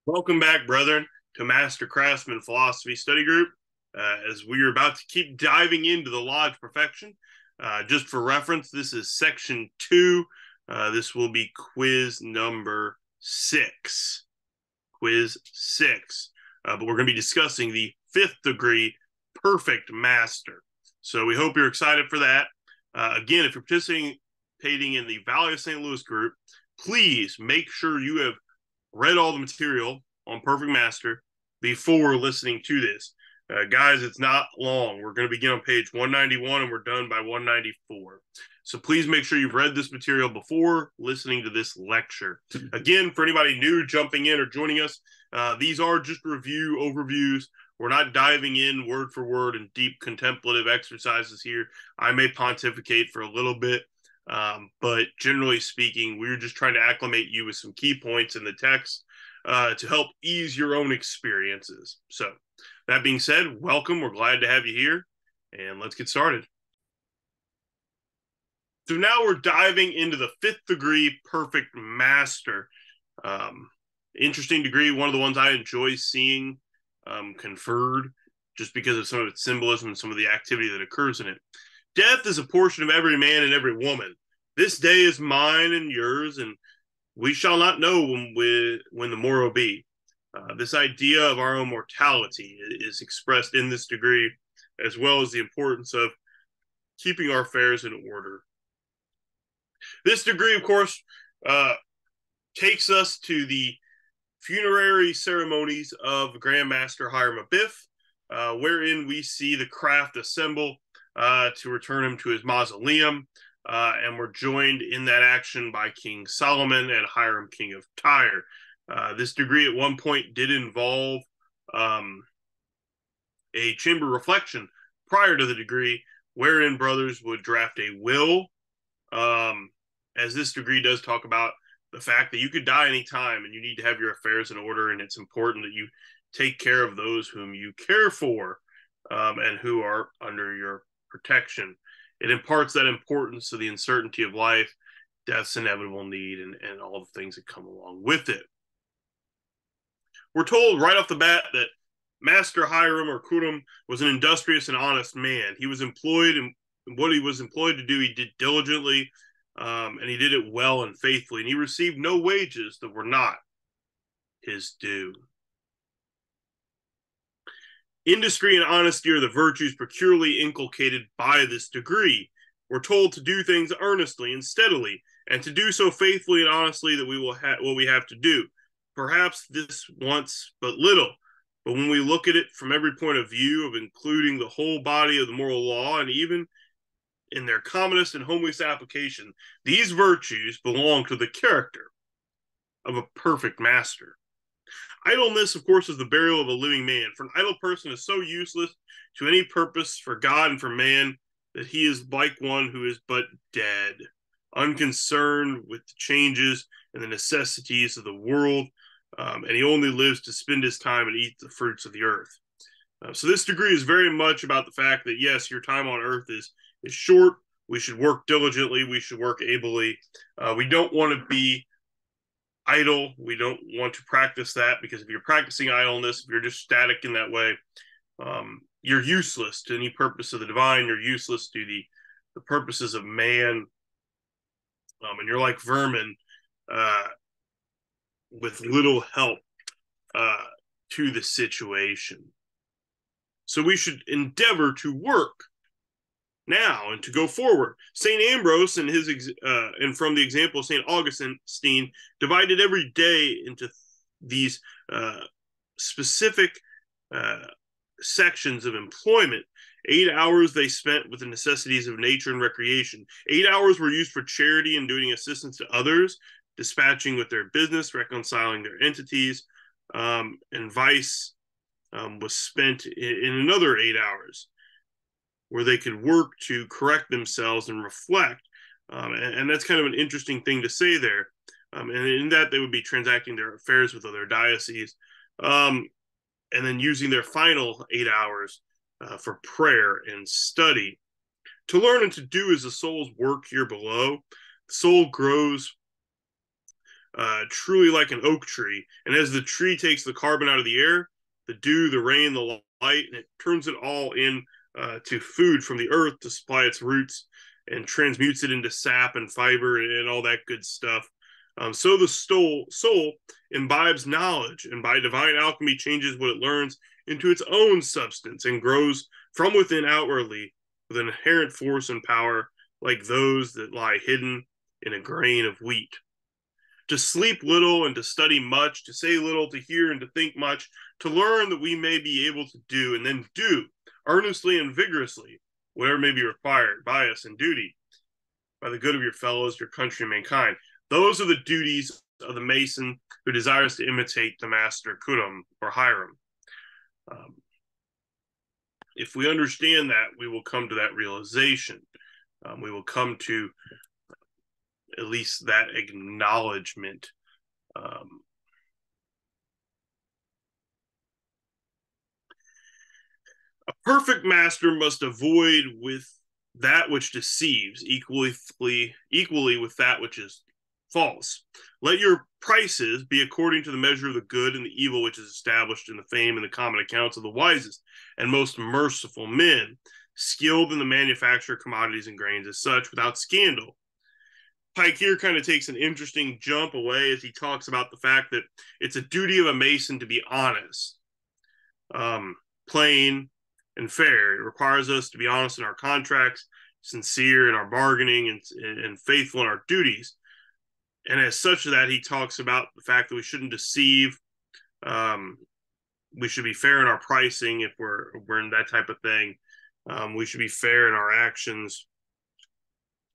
Welcome back, brethren, to Master Craftsman Philosophy Study Group. As we are about to keep diving into the Law of Perfection, just for reference, this is section 2. This will be quiz number 6. Quiz 6. But we're going to be discussing the 5th degree Perfect Master. So we hope you're excited for that. Again, if you're participating in the Valley of St. Louis group, please make sure you have read all the material on Perfect Master before listening to this. Guys, it's not long. We're going to begin on page 191 and we're done by 194. So please make sure you've read this material before listening to this lecture. Again, for anybody new jumping in or joining us, these are just review overviews. We're not diving in word for word in deep contemplative exercises here. I may pontificate for a little bit, but generally speaking, we're just trying to acclimate you with some key points in the text to help ease your own experiences. So that being said, welcome. We're glad to have you here, and let's get started. So now we're diving into the 5th degree Perfect Master. Interesting degree, one of the ones I enjoy seeing conferred just because of some of its symbolism and some of the activity that occurs in it. Death is a portion of every man and every woman. This day is mine and yours, and we shall not know when the morrow be. This idea of our own mortality is expressed in this degree, as well as the importance of keeping our affairs in order. This degree, of course, takes us to the funerary ceremonies of Grand Master Hiram Abiff, wherein we see the craft assemble to return him to his mausoleum, and we're joined in that action by King Solomon and Hiram, King of Tyre. This degree at one point did involve a chamber reflection prior to the degree, wherein brothers would draft a will, as this degree does talk about the fact that you could die anytime and you need to have your affairs in order, and it's important that you take care of those whom you care for and who are under your protection. It imparts that importance to the uncertainty of life, death's inevitable need, and all the things that come along with it. We're told right off the bat that Master Hiram or Kurum was an industrious and honest man. He was employed in what he was employed to do, he did diligently, and he did it well and faithfully, and he received no wages that were not his due. Industry and honesty are the virtues peculiarly inculcated by this degree. We're told to do things earnestly and steadily, and to do so faithfully and honestly that we will have what we have to do. Perhaps this wants but little, but when we look at it from every point of view of including the whole body of the moral law, and even in their commonest and homeliest application, these virtues belong to the character of a perfect master. Idleness, of course, is the burial of a living man. For an idle person is so useless to any purpose for God and for man that he is like one who is but dead, unconcerned with the changes and the necessities of the world, and he only lives to spend his time and eat the fruits of the earth. So this degree is very much about the fact that, yes, your time on earth is short. We should work diligently. We should work ably. We don't want to be idle. We don't want to practice that, because if you're practicing idleness, if you're just static in that way, you're useless to any purpose of the divine. You're useless to the purposes of man, and you're like vermin with little help to the situation. So we should endeavor to work now and to go forward. St. Ambrose and and from the example of St. Augustine divided every day into these specific sections of employment. 8 hours they spent with the necessities of nature and recreation. 8 hours were used for charity and doing assistance to others, dispatching with their business, reconciling their entities, and vice was spent in another 8 hours, where they could work to correct themselves and reflect. And that's kind of an interesting thing to say there. And in that, they would be transacting their affairs with other dioceses, and then using their final 8 hours for prayer and study. To learn and to do is the soul's work here below. The soul grows truly like an oak tree. And as the tree takes the carbon out of the air, the dew, the rain, the light, and it turns it all in to food from the earth to supply its roots and transmutes it into sap and fiber and all that good stuff. So the soul imbibes knowledge, and by divine alchemy changes what it learns into its own substance and grows from within outwardly with an inherent force and power like those that lie hidden in a grain of wheat. To sleep little and to study much, to say little, to hear and to think much, to learn that we may be able to do and then do earnestly and vigorously whatever may be required by us in duty, by the good of your fellows, your country, and mankind. Those are the duties of the mason who desires to imitate the master Kurum or Hiram. If we understand that, we will come to that realization. We will come to at least that acknowledgement. A perfect master must avoid with that which deceives equally with that which is false. Let your prices be according to the measure of the good and the evil which is established in the fame and the common accounts of the wisest and most merciful men, skilled in the manufacture of commodities and grains as such, without scandal. Pike here kind of takes an interesting jump away as he talks about the fact that it's a duty of a mason to be honest, plain, and fair. It requires us to be honest in our contracts, sincere in our bargaining, and faithful in our duties. And as such that he talks about the fact that we shouldn't deceive. We should be fair in our pricing if we're in that type of thing. We should be fair in our actions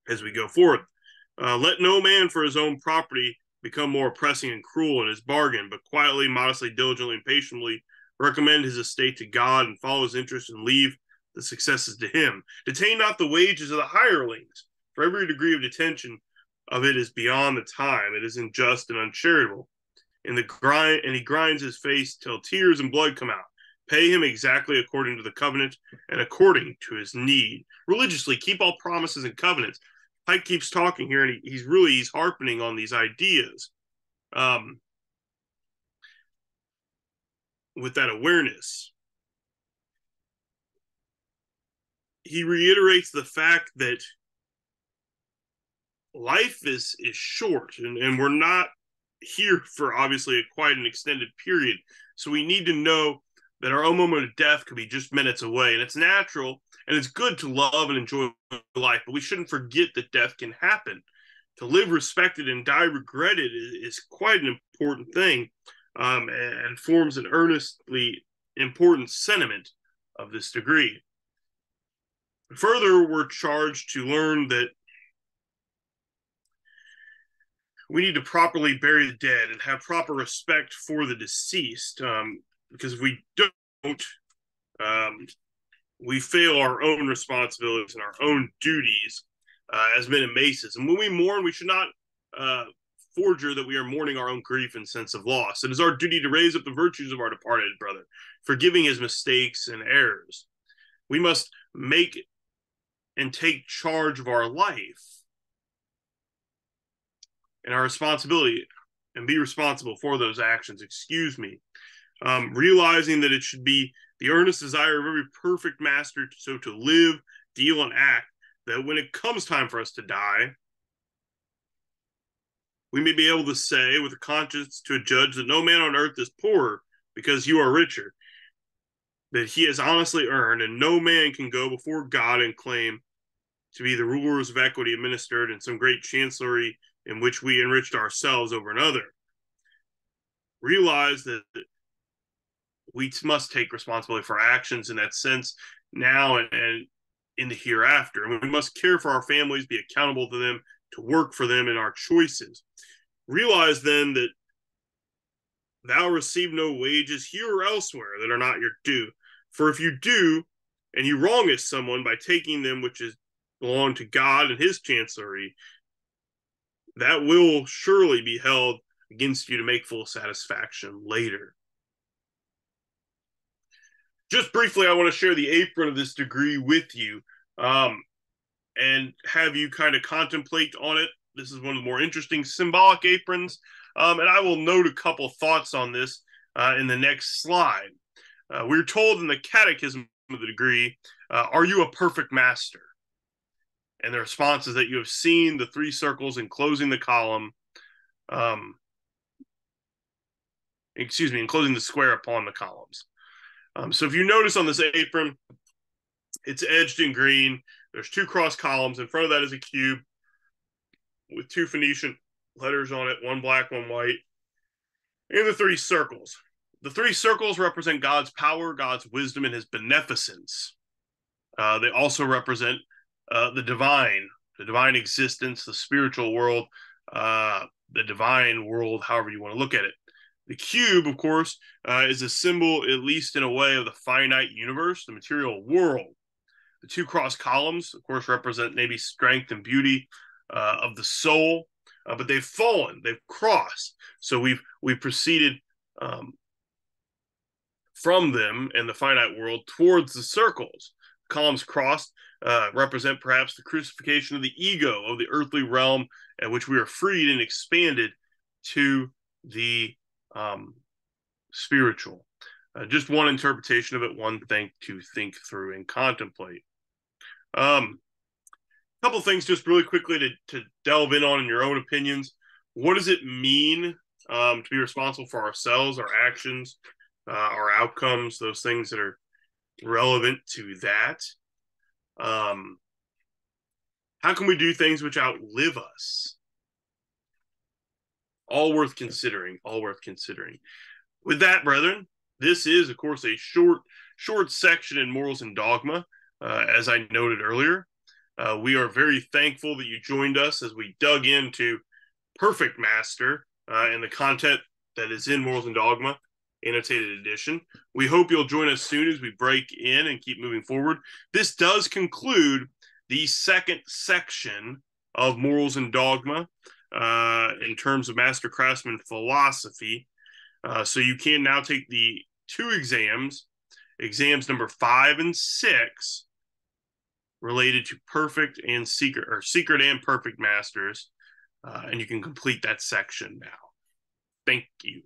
as we go forward. Let no man for his own property become more pressing and cruel in his bargain, but quietly, modestly, diligently, and patiently recommend his estate to God and follow his interest and leave the successes to him. Detain not the wages of the hirelings, for every degree of detention of it is beyond the time. It is unjust and uncharitable. And he grinds his face till tears and blood come out. Pay him exactly according to the covenant and according to his need. Religiously, keep all promises and covenants. Pike keeps talking here, and he's harping on these ideas with that awareness. He reiterates the fact that life is short, and we're not here for obviously quite an extended period. So we need to know that our own moment of death could be just minutes away, and it's natural and it's good to love and enjoy life, but we shouldn't forget that death can happen. To live respected and die regretted is quite an important thing, and forms an earnestly important sentiment of this degree. Further, we're charged to learn that we need to properly bury the dead and have proper respect for the deceased, because if we don't, we fail our own responsibilities and our own duties as men and masons. And when we mourn, we should not forger that we are mourning our own grief and sense of loss. It is our duty to raise up the virtues of our departed brother, forgiving his mistakes and errors. We must make and take charge of our life and our responsibility and be responsible for those actions. Realizing that it should be the earnest desire of every perfect master so to live, deal, and act, that when it comes time for us to die, we may be able to say with a conscience to a judge that no man on earth is poorer because you are richer, that he has honestly earned, and no man can go before God and claim to be the rulers of equity administered in some great chancellery in which we enriched ourselves over another. Realize that we must take responsibility for our actions in that sense now and in the hereafter. And we must care for our families, be accountable to them, to work for them in our choices. Realize then that thou receive no wages here or elsewhere that are not your due. For if you do, and you wrongest someone by taking them which is belong to God and his chancellery, that will surely be held against you to make full satisfaction later. Just briefly, I want to share the apron of this degree with you, and have you kind of contemplate on it. This is one of the more interesting symbolic aprons. And I will note a couple thoughts on this in the next slide. We're told in the Catechism of the degree, are you a perfect master? And the response is that you have seen the three circles enclosing the column, enclosing the square upon the columns. So if you notice on this apron, it's edged in green. There's two cross columns. In front of that is a cube with two Phoenician letters on it, one black, one white, and the three circles. The three circles represent God's power, God's wisdom, and his beneficence. They also represent the divine existence, the spiritual world, the divine world, however you want to look at it. The cube, of course, is a symbol, at least in a way, of the finite universe, the material world. The two cross columns, of course, represent maybe strength and beauty of the soul, but they've fallen, they've crossed. So we've proceeded from them in the finite world towards the circles. Columns crossed represent perhaps the crucifixion of the ego of the earthly realm, at which we are freed and expanded to the spiritual. Just one interpretation of it, one thing to think through and contemplate. A couple things just really quickly to delve in on in your own opinions. What does it mean to be responsible for ourselves, our actions, our outcomes, those things that are relevant to that? How can we do things which outlive us? All worth considering, all worth considering. With that, brethren, this is, of course, a short section in Morals and Dogma, as I noted earlier. We are very thankful that you joined us as we dug into Perfect Master and the content that is in Morals and Dogma, annotated edition. We hope you'll join us soon as we break in and keep moving forward. This does conclude the second section of Morals and Dogma in terms of Master Craftsman philosophy. So you can now take the two exams number 5 and 6, related to perfect and secret, or secret and perfect masters, and you can complete that section now. Thank you.